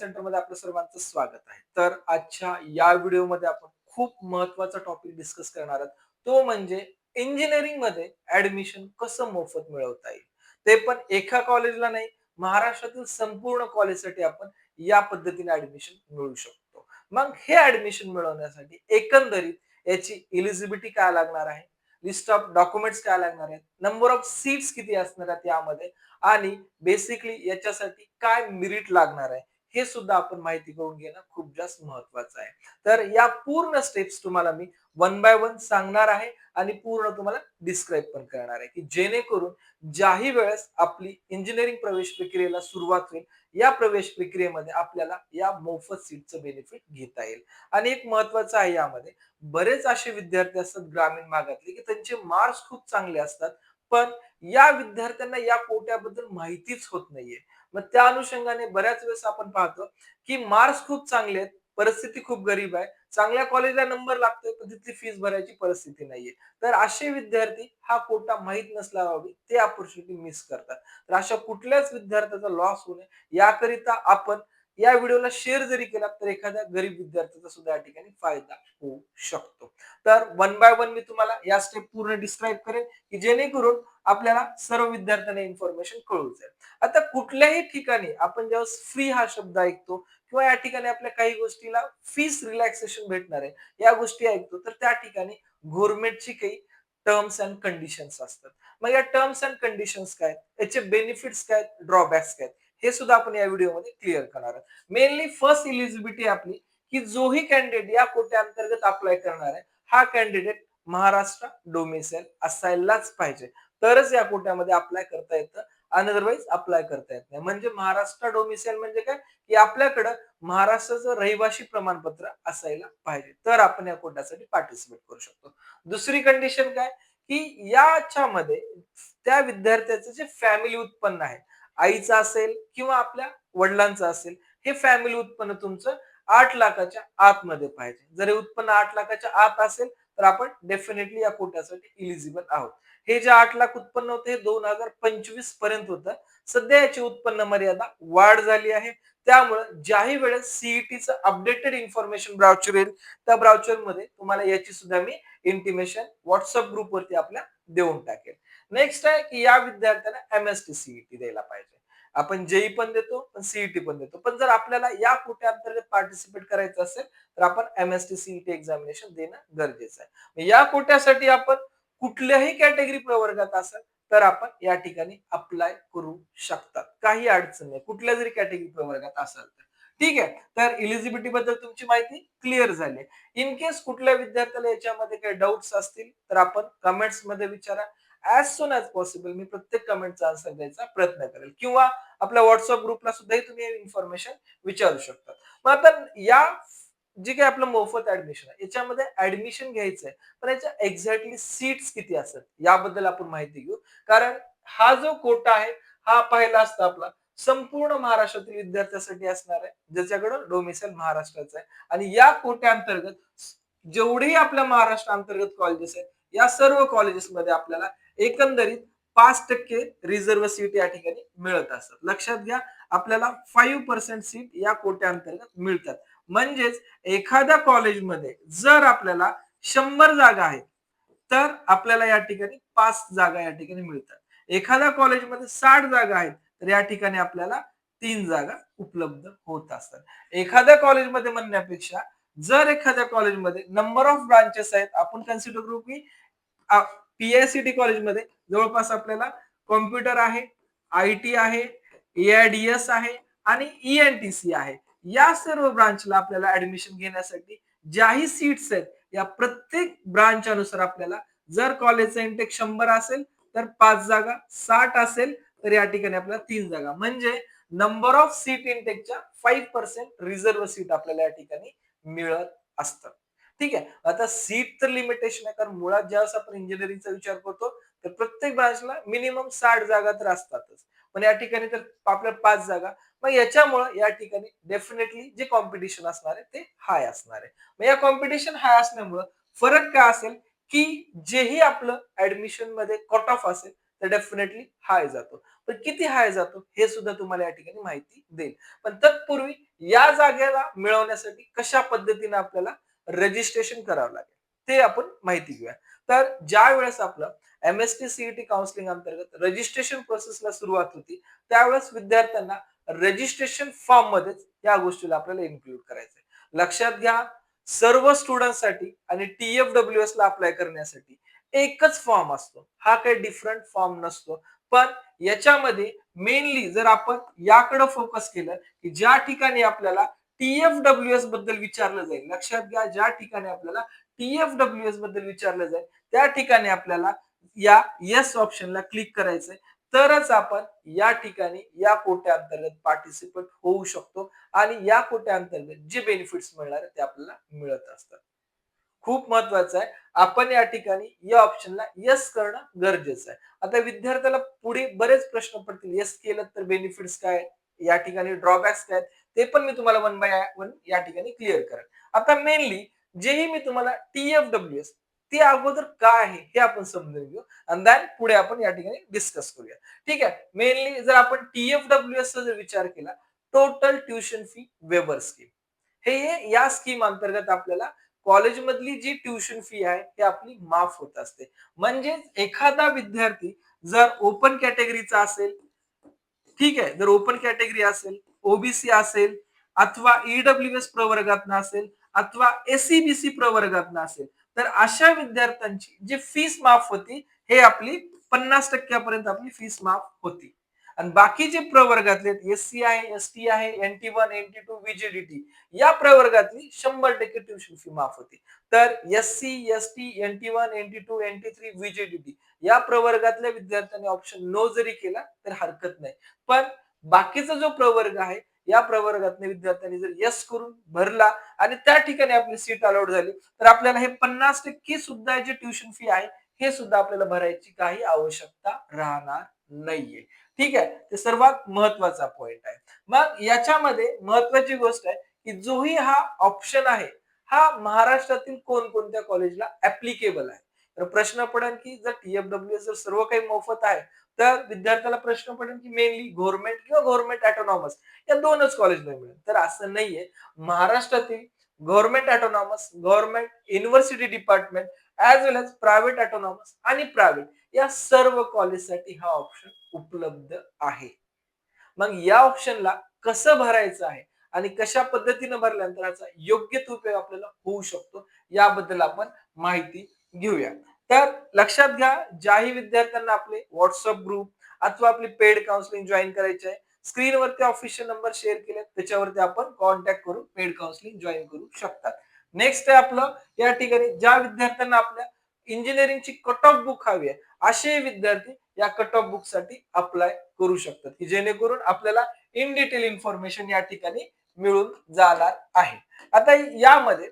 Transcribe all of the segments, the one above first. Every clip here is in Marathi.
सेंटरमध्ये आपलं सर्वांचं स्वागत आहे. तर आजच्या या व्हिडिओमध्ये आपण खूप महत्त्वाचा टॉपिक डिस्कस करणार आहोत. तो म्हणजे इंजिनिअरिंगमध्ये ॲडमिशन कसं मोफत मिळवता येईल. ते पण एका कॉलेजला नाही, महाराष्ट्रातील संपूर्ण कॉलेजसाठी आपण या पद्धतीने ॲडमिशन मिळवू शकतो. मग हे ॲडमिशन मिळवण्यासाठी एकंदरीत याची एलिजिबिलिटी काय लागणार आहे, लिस्ट ऑफ डॉक्युमेंट्स काय लागणार आहेत, नंबर ऑफ सीट्स किती असणार आहेत यामध्ये आणि बेसिकली याच्यासाठी काय मेरिट लागणार आहे हे सुद्धा आपण माहिती करून घेणं खूप जास्त महत्वाचं आहे. तर या पूर्ण स्टेप्स तुम्हाला मी वन बाय वन सांगणार आहे आणि पूर्ण तुम्हाला डिस्क्राईब पण करणार आहे की जेणेकरून ज्याही वेळेस आपली इंजिनिअरिंग प्रवेश प्रक्रियेला सुरुवात होईल या प्रवेश प्रक्रियेमध्ये आपल्याला या मोफत सीटचं बेनिफिट घेता येईल. आणि एक महत्वाचं आहे यामध्ये, बरेच असे विद्यार्थी असतात ग्रामीण भागातले की त्यांचे मार्क्स खूप चांगले असतात, पण या विद्यार्थ्यांना या कोट्याबद्दल माहितीच होत नाहीये. मग त्या अनुषंगाने बऱ्याच वेळेस आपण पाहतो की मार्क्स खूप चांगले आहेत, परिस्थिती खूप गरीब आहे, चांगल्या कॉलेजला नंबर लागतोय पण तिथली फीस भरायची परिस्थिती नाहीये. तर असे विद्यार्थी हा कोटा माहीत नसल्याबाबत ते अपॉर्च्युनिटी मिस करतात. तर अशा कुठल्याच विद्यार्थ्याचा लॉस होऊ नये याकरिता आपण या व्हिडिओला शेअर जरी केला तर एखाद्या गरीब विद्यार्थ्याचा सुद्धा या ठिकाणी फायदा होऊ शकतो. तर वन बाय वन मी तुम्हाला या स्टेप पूर्ण डिस्क्राईब करेन की जेणेकरून आपल्याला सर्व विद्यार्थ्यांना इन्फॉर्मेशन कळून जाईल. आता कुठल्याही ठिकाणी आपण जेव्हा फ्री हा शब्द ऐकतो किंवा या ठिकाणी आपल्या काही गोष्टीला फीस रिलॅक्सेशन भेटणार आहे या गोष्टी ऐकतो, तर त्या ठिकाणी गव्हर्नमेंटची काही टर्म्स अँड कंडिशन्स असतात. मग या टर्म्स अँड कंडिशन्स काय, याचे बेनिफिट्स काय, ड्रॉबॅक्स काय, हे सुद्धा आपण या व्हिडिओमध्ये क्लिअर करणार आहोत. मेनली फर्स्ट इलिजिबिलिटी आपली की जोही कॅन्डिडेट या कोट्या अंतर्गत अप्लाय करणार आहे हा कॅन्डिडेट महाराष्ट्र डोमिसाइल असायलाच पाहिजे, तरच या कोट्यामध्ये अप्लाय करता येतं. अनदरवाईज अप्लाय करता येत नाही. म्हणजे महाराष्ट्र डोमिसाइल म्हणजे काय, की आपल्याकडं महाराष्ट्राचं रहिवासी प्रमाणपत्र असायला पाहिजे, तर आपण या कोट्यासाठी पार्टिसिपेट करू शकतो. दुसरी कंडिशन काय, की याच्यामध्ये त्या विद्यार्थ्याचं जे फॅमिली उत्पन्न आहे, आईचं असेल किंवा आपल्या वडिलांचं असेल, हे फॅमिली उत्पन्न तुमचं 8 लाखाच्या आतमध्ये पाहिजे. जर हे उत्पन्न 8 लाखाच्या आत असेल तर आपण डेफिनेटली या कोट्यासाठी इलिजिबल आहोत. हे जे 8 लाख उत्पन्न होते हे 2025 पर्यंत होतं. सध्या याची उत्पन्न मर्यादा वाढ झाली आहे. त्यामुळे ज्याही वेळेस सीईटीचं अपडेटेड इन्फॉर्मेशन ब्राउचर येईल त्या ब्राउचर मध्ये तुम्हाला याची सुद्धा मी इंटिमेशन व्हॉट्सअप ग्रुपवरती आपल्या देऊन टाकेल. नेक्स्ट आहे की या विद्यार्थ्यांना एमएसटी सीईटी द्यायला पाहिजे. आपण जेई पण देतो पण सीईटी पण देतो, पण जर आपल्याला या कोट्या अंतर्गत पार्टिसिपेट करायचं असेल तर आपण एमएसटी सीईटी एक्झामिनेशन देणं गरजेचं आहे. या कोट्यासाठी आपण कुठल्याही कॅटेगरी प्रवर्गात असेल तर आपण या ठिकाणी अप्लाय करू शकतात, काही अडचण नाही. कुठल्या जरी कॅटेगरी प्रवर्गात असाल तर ठीक आहे. तर इलिजिबिलिटी बद्दल तुमची माहिती क्लिअर झाली. इन केस कुठल्या विद्यार्थ्याला याच्यामध्ये काही डाऊट्स असतील तर आपण कमेंट्स मध्ये विचारा. ऍज सुन ऍज पॉसिबल मी प्रत्येक कमेंटचा आन्सर द्यायचा प्रयत्न करेल किंवा आपल्या व्हॉट्सअप ग्रुपला सुद्धा तुम्ही इन्फॉर्मेशन विचारू शकता. मग आता या जे काही आपलं मोफत ऍडमिशन आहे याच्यामध्ये ऍडमिशन घ्यायचंय, पण याच्या एक्झॅक्टली सीट्स किती असतात याबद्दल आपण माहिती घेऊ. कारण हा जो कोटा आहे हा पहिला असता आपला संपूर्ण महाराष्ट्रातील विद्यार्थ्यांसाठी असणार आहे, ज्याच्याकडे डोमिसाइल महाराष्ट्राचं आहे. आणि या कोट्याअंतर्गत जेवढेही आपल्या महाराष्ट्र अंतर्गत कॉलेजेस आहेत या सर्व कॉलेजेसमध्ये आपल्याला एकंदरीत 5% रिझर्व्ह सीट या ठिकाणी मिळत असतात. लक्षात घ्या, आपल्याला 5% सीट या कोट्याअंतर्गत मिळतात. म्हणजेच एखाद्या कॉलेजमध्ये जर आपल्याला 100 जागा आहेत तर आपल्याला या ठिकाणी 5 जागा या ठिकाणी मिळतात. एखाद्या कॉलेजमध्ये 60 जागा आहेत तर या ठिकाणी आपल्याला 3 जागा उपलब्ध होत असतात. एखाद्या कॉलेजमध्ये म्हणण्यापेक्षा जर एखाद्या कॉलेजमध्ये नंबर ऑफ ब्रांचेस आहेत, आपण कन्सिडर करू की पीआयसीटी कॉलेजमध्ये जवळपास आपल्याला कॉम्प्युटर आहे, आयटी आहे, एआयडीएस आहे आणि ईएनटीसी आहे. या सर्व ब्रांचला आपल्याला ऍडमिशन घेण्यासाठी ज्याही सीट्स आहेत या प्रत्येक ब्रांच अनुसार आपल्याला, जर कॉलेजचा इंटेक 100 असेल तर 5 जागा, 60 असेल तर या ठिकाणी आपल्याला 3 जागा, म्हणजे नंबर ऑफ सीट इंटेकच्या 5% रिझर्व्ह सीट आपल्याला या ठिकाणी मिळत असतात. ठीक आहे. आता सीट तर लिमिटेशन आहे, कारण मुळात ज्यावेळेस आपण इंजिनिअरिंगचा विचार करतो तर प्रत्येक ब्रांचला मिनिमम 60 जागा तर असतातच, पण या ठिकाणी तर आपल्या 5 जागा. मग याच्यामुळे या ठिकाणी डेफिनेटली जे कॉम्पिटिशन असणार आहे ते हाय असणार आहे. मग या कॉम्पिटिशन हाय असल्यामुळे फरक काय असेल की जेही आपलं ऍडमिशन मध्ये कट ऑफ असेल तर डेफिनेटली हाय जातो. पण किती हाय जातो हे सुद्धा तुम्हाला या ठिकाणी माहिती देईल. पण तत्पूर्वी या जागेला मिळवण्यासाठी कशा पद्धतीने आपल्याला रजिस्ट्रेशन करावं लागेल ते आपण माहिती घेऊया. तर ज्या वेळेस आपलं एमएसटी सीईटी काउन्सिलिंग अंतर्गत रजिस्ट्रेशन प्रोसेसला सुरुवात होती, त्यावेळेस विद्यार्थ्यांना रजिस्ट्रेशन फॉर्म मध्येच या गोष्टीला आपल्याला इन्क्लूड करायचंय. लक्षात घ्या, सर्व स्टुडंटसाठी आणि TFWS ला अप्लाय करण्यासाठी एकच फॉर्म असतो. हा काही डिफरंट फॉर्म नसतो. पण याच्यामध्ये मेनली जर आपण याकडे फोकस केलं, की ज्या ठिकाणी आपल्याला TFWS बद्दल विचारलं जाईल. लक्षात घ्या, ज्या ठिकाणी आपल्याला TFWS बद्दल विचारलं जाईल, त्या ठिकाणी आपल्याला या येस ऑप्शनला क्लिक करायचंय. तरच आपण या ठिकाणी या कोट्याअंतर्गत पार्टिसिपेट होऊ शकतो आणि या कोट्याअंतर्गत जे बेनिफिट्स मिळणार ते आपल्याला मिळत असतात. खूप महत्वाचं आहे. आपण या ठिकाणी या ऑप्शनला येस करणं गरजेचं आहे. आता विद्यार्थ्याला पुढे बरेच प्रश्न पडतील. येस केलं तर बेनिफिट्स काय? या ठिकाणी ड्रॉबॅक्स काय? ते पण मी तुम्हाला वन बाय वन या ठिकाणी क्लिअर करेन. आता मेनली जेही मी तुम्हाला TFWS ते अगोदर काय आहे हे आपण समजून घेऊ आणि देन पुढे आपण या ठिकाणी डिस्कस करूया. ठीक आहे. मेनली जर आपण TFWS चा जर विचार केला, टोटल ट्युशन फी वेवर स्कीम. हे या स्कीम अंतर्गत आपल्याला कॉलेजमधली जी ट्युशन फी आहे ती आपली माफ होत असते. म्हणजे एखादा विद्यार्थी जर ओपन कॅटेगरीचा असेल, ठीक आहे, जर ओपन कॅटेगरी असेल, ओबीसी असेल अथवा ईडब्ल्यूएस प्रवर्गातनं असेल अथवा एससीबीसी प्रवर्गातनं असेल, तर अशा विद्यार्थ्यांची जी फीस माफ होती हे आपली 50% पर्यंत आपली फीस माफ होती. आणि बाकी जे प्रवर्गातले एससी आहे, एसटी आहे, NT1, NT2, VGDT या प्रवर्गातली 100% ट्युशन फी माफ होती. तर SC, ST, NT1, NT2, NT3, VGDT या प्रवर्गातल्या विद्यार्थ्यांनी ऑप्शन नो जरी केला तर हरकत नाही. पण बाकीचा जो प्रवर्ग आहे या प्रवर्गातल्या विद्यार्थ्यांनी जर यस करून भरला आणि त्या ठिकाणी आपली सीट अलाउड झाली तर आपल्याला हे 50% सुद्धा जे ट्युशन फी आहे हे सुद्धा आपल्याला भरायची काही आवश्यकता राहणार नाहीये. ठीक आहे, ते सर्वात महत्वाचा पॉइंट आहे. मग याच्यामध्ये महत्वाची गोष्ट आहे की जोही हा ऑप्शन आहे हा महाराष्ट्रातील कोणकोणत्या कॉलेजला ऍप्लिकेबल आहे. तर प्रश्न पडेल की जर TFWS जर सर्व काही मोफत आहे तर विद्यार्थ्याला प्रश्न पडेल की मेनली गव्हर्नमेंट किंवा गव्हर्नमेंट ऑटोनॉमस या दोनच कॉलेजला मिळेल. तर असं नाहीये. महाराष्ट्रातील government autonomous, government university department as well as private autonomous आणि प्रायव्हेट या सर्व कॉलेजसाठी हा ऑप्शन उपलब्ध आहे. मग या ऑप्शनला कसं भरायचं आहे आणि कशा पद्धतीने भरल्यानंतर याचा योग्य तो उपयोग आपल्याला होऊ शकतो याबद्दल आपण माहिती घेऊया. तर लक्षात घ्या, ज्याही विद्यार्थ्यांना आपले व्हॉट्सअप ग्रुप अथवा आपली पेड काउन्सिलिंग जॉईन करायची आहे, स्क्रीनवरती ऑफिशियल नंबर शेअर केले त्याच्यावरती आपण कॉन्टॅक्ट करून पेड काउन्सिलिंग जॉईन करू शकतात. नेक्स्ट आहे आपलं या ठिकाणी ज्या विद्यार्थ्यांना आपल्या इंजिनिअरिंगची कट ऑफ बुक हवी आहे असे विद्यार्थी या कट ऑफ बुक साठी अप्लाय करू शकतात की जेणेकरून आपल्याला इन डिटेल इन्फॉर्मेशन या ठिकाणी मिळून जाणार आहे. आता यामध्ये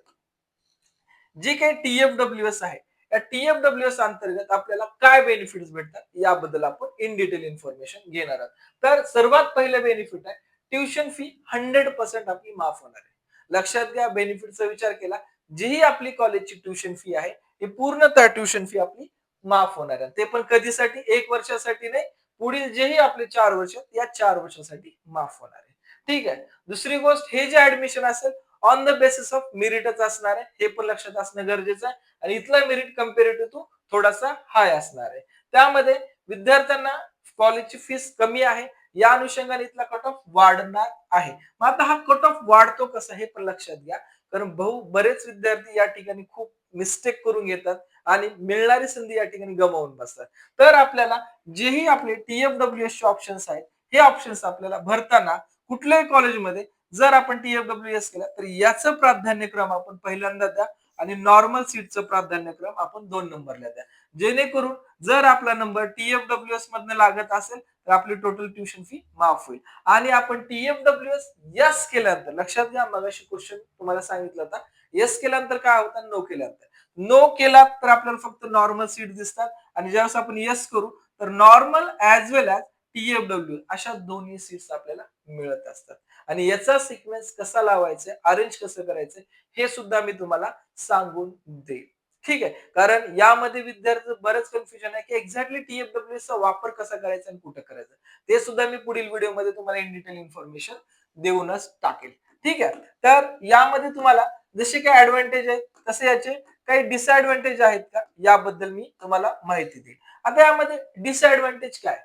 जे काही TFWS आहे या TFWS अंतर्गत आपल्याला काय बेनिफिट्स भेटतात याबद्दल आपण इन डिटेल इन्फॉर्मेशन घेणार आहोत. तर सर्वात पहिलं बेनिफिट आहे ट्युशन फी 100% आपली माफ होणार आहे. लक्षात घ्या, बेनिफिटचा विचार केला जीही आपली कॉलेजची ट्युशन फी आहे ही पूर्णतः ट्युशन फी आपली माफ होणार आहे. ते पण कधीसाठी? 1 वर्षासाठी नाही, पुढील जेही आपले 4 वर्ष या 4 वर्षासाठी माफ होणार आहे. ठीक आहे. दुसरी गोष्ट, हे जे ऍडमिशन असेल ऑन द बेसिस ऑफ मेरिटच असणार आहे, हे पण लक्षात असणं गरजेचं आहे. आणि इथला मेरिट कम्पेरेटिव्ह टू थोडासा हाय असणार आहे. त्यामध्ये विद्यार्थ्यांना कॉलेजची फीस कमी आहे या अनुषंगाने इथला कट ऑफ वाढणार आहे. मग आता हा कट ऑफ वाढतो कसा हे पण लक्षात घ्या, कारण बरेच विद्यार्थी या ठिकाणी खूप मिस्टेक करून घेतात आणि मिळणारी संधी या ठिकाणी गमावून बसतात. तर आपल्याला जेही आपले TFWS चे ऑप्शन्स आहेत हे ऑप्शन्स आपल्याला भरताना कुठल्याही कॉलेजमध्ये जर आपण TFWS केला तर याचं प्राधान्यक्रम आपण पहिल्यांदा द्या आणि नॉर्मल सीटचं प्राधान्यक्रम आपण 2 नंबरला द्या. जेणेकरून जर आपला नंबर TFWS मधनं लागत असेल तर आपली टोटल ट्युशन फी माफ होईल. आणि आपण TFWS यस केल्यानंतर लक्षात घ्या, मगाशी क्वेश्चन तुम्हाला सांगितलं होता, यस केल्यानंतर काय होतं, नो केल्यानंतर. नो केला तर आपल्याला फक्त नॉर्मल सीट दिसतात आणि ज्यावेळेस आपण यस करू तर नॉर्मल ऍज वेल ऍज TFW अशा दोन्ही सीट्स आपल्याला मिळत असतात. आणि याचा सिक्वेन्स कसा लावायचा, अरेंज कसं करायचं हे सुद्धा मी तुम्हाला सांगून देईल. ठीक आहे. कारण यामध्ये विद्यार्थ्यांचं बरंच कन्फ्युजन आहे, की एक्झॅक्टली टी-एफ-डब्ल्यू-एसचा वापर कसा करायचा आणि कुठं करायचा. ते सुद्धा मी पुढील व्हिडिओमध्ये तुम्हाला इन डिटेल इन्फॉर्मेशन देऊनच टाकेल. ठीक आहे. तर यामध्ये तुम्हाला जसे काही ॲडव्हांटेज आहेत, तसे याचे काही डिसएडव्हांटेज आहेत का? याबद्दल मी तुम्हाला माहिती देईल. आता यामध्ये डिसएडव्हांटेज काय?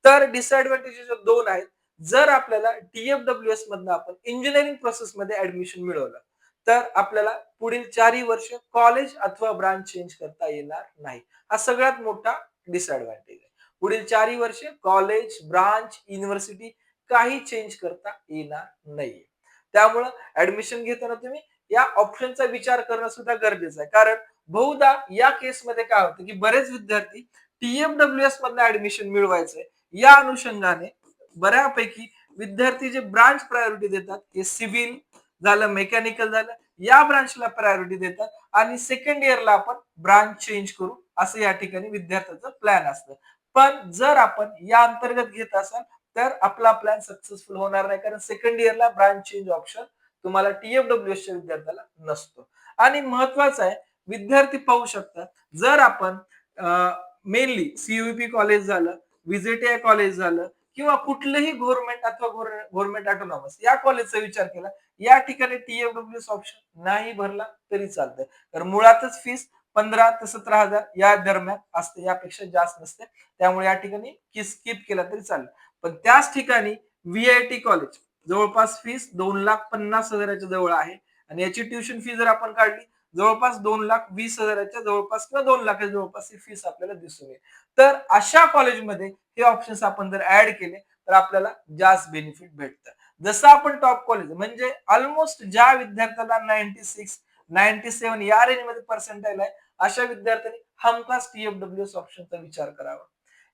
तर डिसएडव्हांटेजेस 2 आहेत. जर आपल्याला टी-एफ-डब्ल्यू-एस मधनं आपण इंजिनिअरिंग प्रोसेसमध्ये ॲडमिशन मिळवलं, तर आपल्याला पुढील 4 वर्ष कॉलेज अथवा ब्रांच चेंज करता येणार नाही. हा सगळ्यात मोठा डिसएडव्हांटेज आहे. पुढील 4 वर्ष कॉलेज, ब्रांच, युनिव्हर्सिटी काही चेंज करता येणार नाहीये. त्यामुळं ॲडमिशन घेताना तुम्ही या ऑप्शनचा विचार करणं सुद्धा गरजेचं आहे. कारण बहुधा या केसमध्ये काय होतं, की बरेच विद्यार्थी टी-एफ-डब्ल्यू-एस मधनं ॲडमिशन मिळवायचंय या अनुषंगाने बऱ्यापैकी विद्यार्थी जे ब्रांच प्रायोरिटी देतात, ते सिव्हिल झालं, मेकॅनिकल झालं, या ब्रांचला प्रायोरिटी देतात आणि सेकंड इयरला आपण ब्रांच चेंज करू असं या ठिकाणी विद्यार्थ्याचं प्लॅन असतं. पण जर आपण या अंतर्गत घेत असाल तर आपला प्लॅन सक्सेसफुल होणार नाही, कारण सेकंड इयरला ब्रांच चेंज ऑप्शन तुम्हाला टी-एफ-डब्ल्यू-एसच्या विद्यार्थ्याला नसतो. आणि महत्वाचं आहे, विद्यार्थी पाहू शकतात, जर आपण मेनली सी कॉलेज झालं, व्हीजेटीआय कॉलेज झालं किंवा कुठलंही गव्हर्नमेंट अथवा गव्हर्नमेंट ऑटोनॉमस या कॉलेजचा विचार केला, या ठिकाणी टी-एफ-डब्ल्यू-एस ऑप्शन नाही भरला तरी चालतंय. तर मुळातच फीस 15 ते 17,000 या दरम्यान असते, यापेक्षा जास्त नसते. त्यामुळे या ठिकाणी स्किप केला तरी चालेल. पण त्याच ठिकाणी व्ही-आय-टी कॉलेज जवळपास फीस 2,50,000च्या जवळ आहे आणि याची ट्युशन फी जर आपण काढली जवळपास 2,20,000च्या जवळपास किंवा 2,00,000च्या जवळपास ही फीस आपल्याला दिसून येईल. तर अशा कॉलेजमध्ये हे ऑप्शन्स आपण जर ऍड केले तर आपल्याला जास्त बेनिफिट भेटतं. जसं आपण टॉप कॉलेज म्हणजे ऑलमोस्ट ज्या विद्यार्थ्याला 96, 97 या रेंजमध्ये पर्सेंटाईल आहे, अशा विद्यार्थ्यांनी हमखास टी-एफ-डब्ल्यू-एस ऑप्शनचा विचार करावा.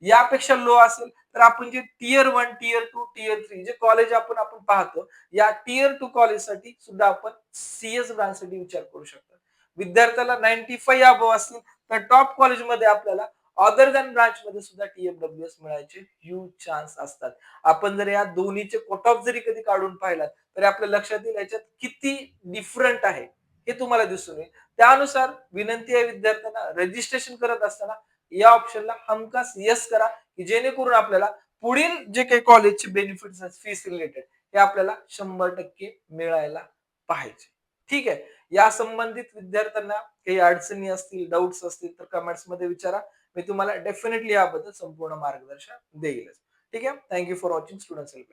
यापेक्षा लो असेल तर आपण जे टियर 1, टियर 2, टियर 3 जे कॉलेज आपण आपण पाहतो, या टियर 2 कॉलेजसाठी सुद्धा आपण सीएस ब्रांचसाठी विचार करू शकतो. विद्यार्थ्याला 95 अबोव्ह असतील तर टॉप कॉलेजमध्ये आपल्याला अदर दॅन ब्रांचमध्ये सुद्धा टी-एफ-डब्ल्यू-एस मिळायचे ह्यूज चान्स असतात. आपण जर या दोन्हीचे कट ऑफ जरी कधी काढून पाहिलात, तरी आपल्या लक्षात येईल याच्यात किती डिफरंट आहे, हे तुम्हाला दिसून येईल. त्यानुसार विनंती आहे विद्यार्थ्यांना, रजिस्ट्रेशन करत असताना या ऑप्शनला हमखास येस करा, की जेणेकरून आपल्याला पुढील जे काही कॉलेजचे बेनिफिट्स आहेत फीस रिलेटेड, हे आपल्याला 100% मिळायला पाहिजे. ठीक आहे. या संबंधित विद्यार्थ्यांना काही अडचणी असतील, डाउट्स असतील तर कमेंट्समध्ये विचारा. मी तुम्हाला डेफिनेटली याबद्दल संपूर्ण मार्गदर्शन देईलच. ठीक आहे. Thank you for watching students helpline.